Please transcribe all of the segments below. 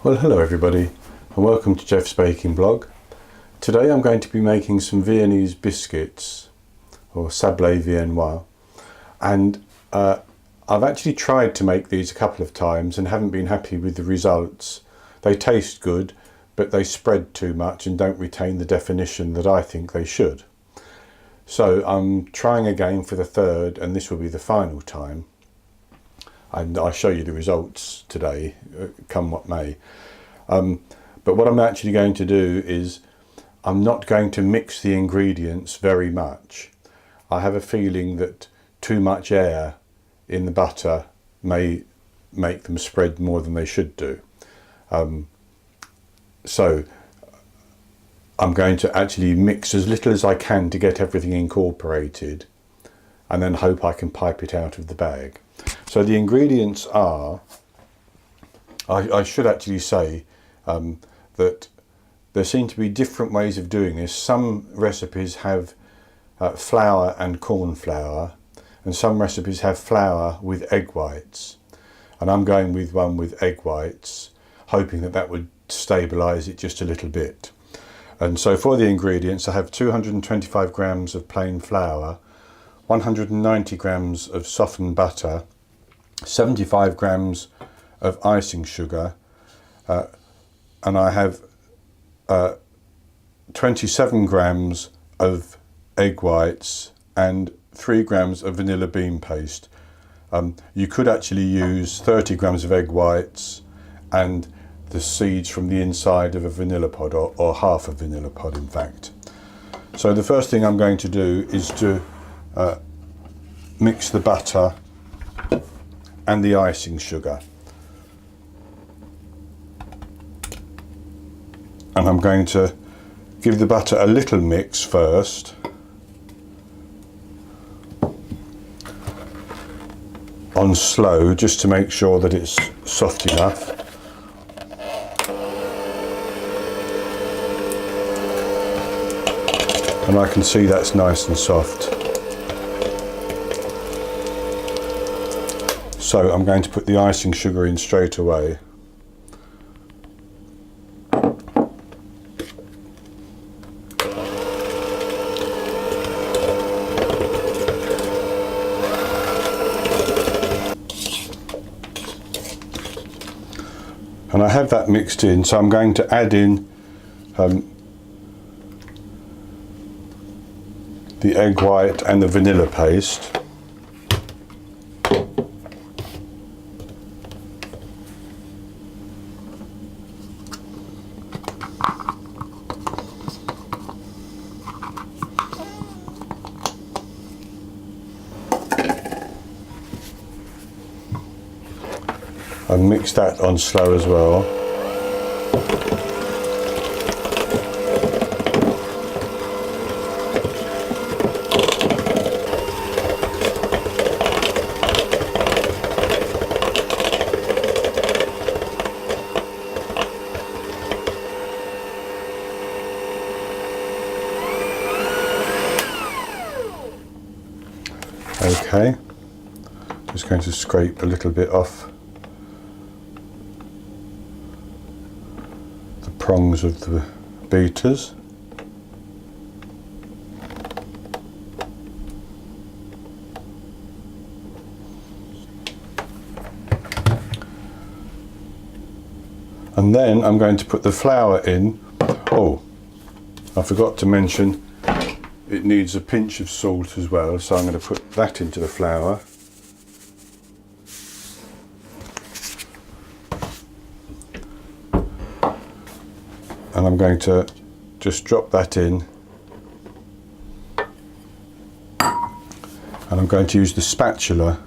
Well, hello everybody and welcome to Jeff's Baking Blog. Today I'm going to be making some Viennese biscuits, or Sables Viennois, and I've actually tried to make these a couple of times and haven't been happy with the results. They taste good, but they spread too much and don't retain the definition that I think they should. So I'm trying again for the third, and this will be the final time. And I'll show you the results today, come what may. But what I'm actually going to do is I'm not going to mix the ingredients very much. I have a feeling that too much air in the butter may make them spread more than they should do. So I'm going to actually mix as little as I can to get everything incorporated, and then hope I can pipe it out of the bag. So the ingredients are, I should actually say that there seem to be different ways of doing this. Some recipes have flour and corn flour, and some recipes have flour with egg whites. And I'm going with one with egg whites, hoping that that would stabilise it just a little bit. And so for the ingredients, I have 225 grams of plain flour, 190 grams of softened butter, 75 grams of icing sugar, and I have 27 grams of egg whites and 3 grams of vanilla bean paste. You could actually use 30 grams of egg whites and the seeds from the inside of a vanilla pod, or half a vanilla pod in fact. So the first thing I'm going to do is to mix the butter and the icing sugar. And I'm going to give the butter a little mix first. On slow, just to make sure that it's soft enough. And I can see that's nice and soft. So I'm going to put the icing sugar in straight away. And I have that mixed in, so I'm going to add in the egg white and the vanilla paste. And mix that on slow as well. Okay, just going to scrape a little bit off the prongs of the beaters. And then I'm going to put the flour in. Oh, I forgot to mention it needs a pinch of salt as well, so I'm going to put that into the flour. And I'm going to just drop that in. And I'm going to use the spatula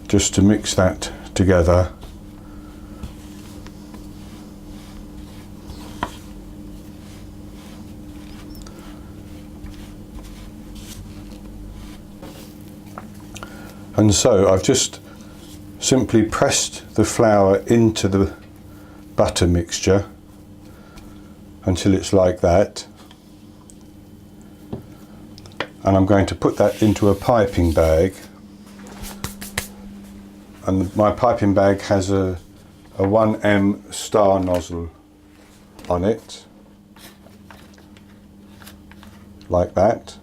just to mix that together. And so I've just simply pressed the flour into the butter mixture until it's like that. And I'm going to put that into a piping bag and my piping bag has a 1M star nozzle on it, like that.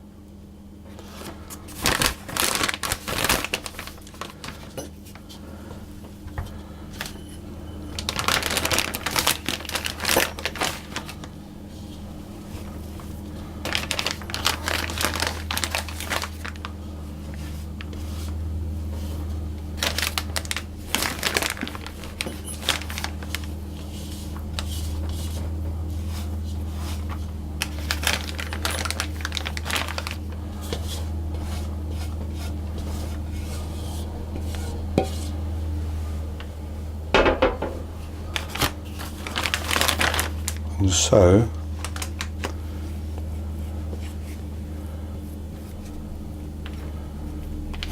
And so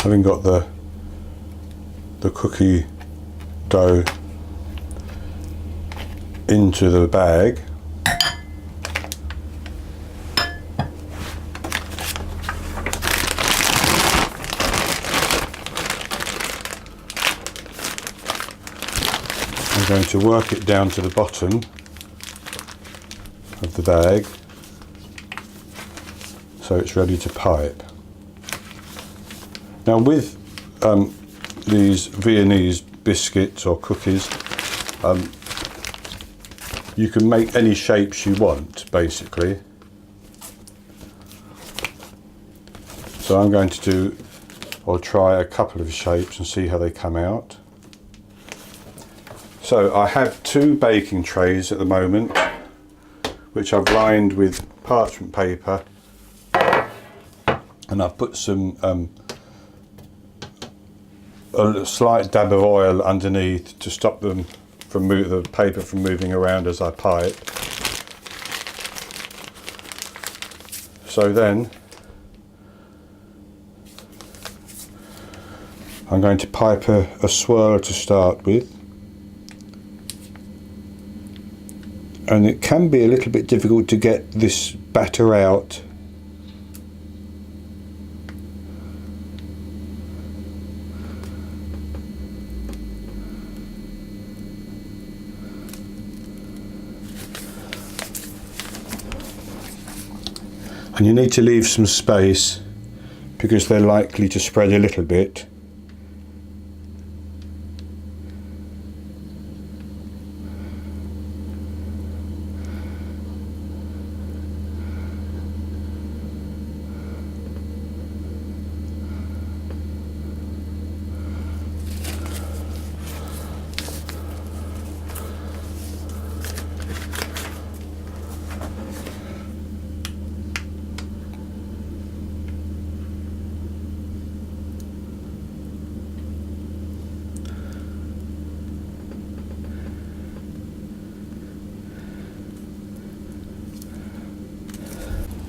having got the cookie dough into the bag, I'm going to work it down to the bottom of the bag so it's ready to pipe. Now with these Viennese biscuits or cookies, you can make any shapes you want basically. So I'm going to do or try a couple of shapes and see how they come out. So I have 2 baking trays at the moment, which I've lined with parchment paper, and I've put some a slight dab of oil underneath to stop them from the paper from moving around as I pipe. So then I'm going to pipe a swirl to start with. And it can be a little bit difficult to get this batter out. And you need to leave some space because they're likely to spread a little bit.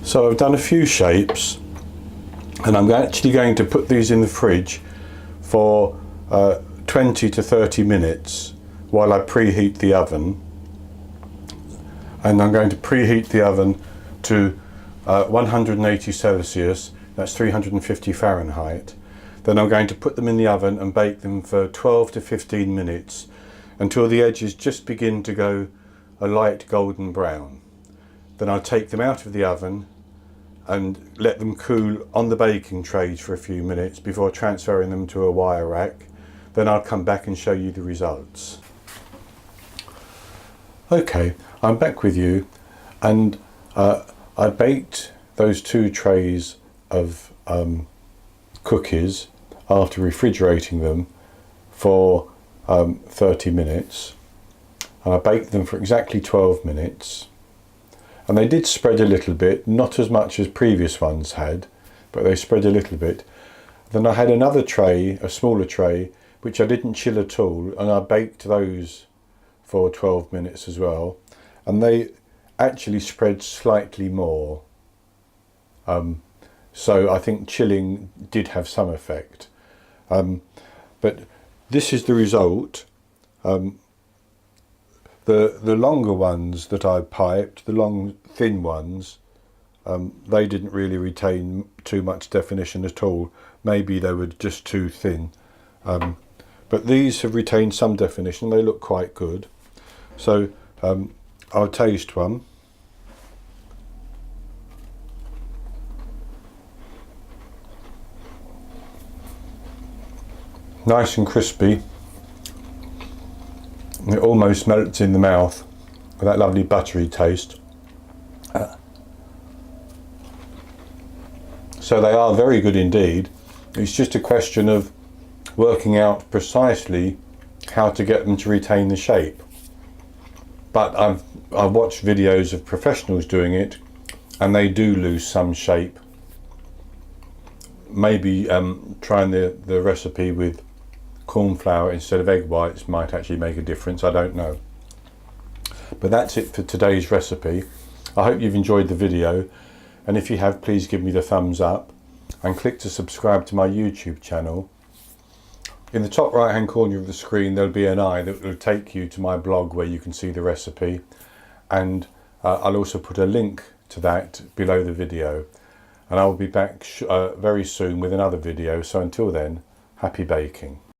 So I've done a few shapes, and I'm actually going to put these in the fridge for 20 to 30 minutes while I preheat the oven. And I'm going to preheat the oven to 180 Celsius, that's 350 Fahrenheit. Then I'm going to put them in the oven and bake them for 12 to 15 minutes until the edges just begin to go a light golden brown. Then I'll take them out of the oven and let them cool on the baking trays for a few minutes before transferring them to a wire rack. Then I'll come back and show you the results. Okay, I'm back with you, and I baked those 2 trays of cookies after refrigerating them for 30 minutes. And I baked them for exactly 12 minutes. And they did spread a little bit, not as much as previous ones had, but they spread a little bit. Then I had another tray, a smaller tray, which I didn't chill at all, and I baked those for 12 minutes as well. And they actually spread slightly more. So I think chilling did have some effect. But this is the result. The longer ones that I piped, the long thin ones, they didn't really retain too much definition at all. Maybe they were just too thin. but these have retained some definition. They look quite good. So I'll taste one. Nice and crispy. It almost melts in the mouth with that lovely buttery taste. So they are very good indeed. It's just a question of working out precisely how to get them to retain the shape. But I've watched videos of professionals doing it, and they do lose some shape. Maybe trying the recipe with corn flour instead of egg whites might actually make a difference. I don't know. But that's it for today's recipe. I hope you've enjoyed the video, and if you have, please give me the thumbs up and click to subscribe to my YouTube channel. In the top right hand corner of the screen there'll be an eye that will take you to my blog where you can see the recipe, and I'll also put a link to that below the video, and I'll be back very soon with another video. So until then, happy baking.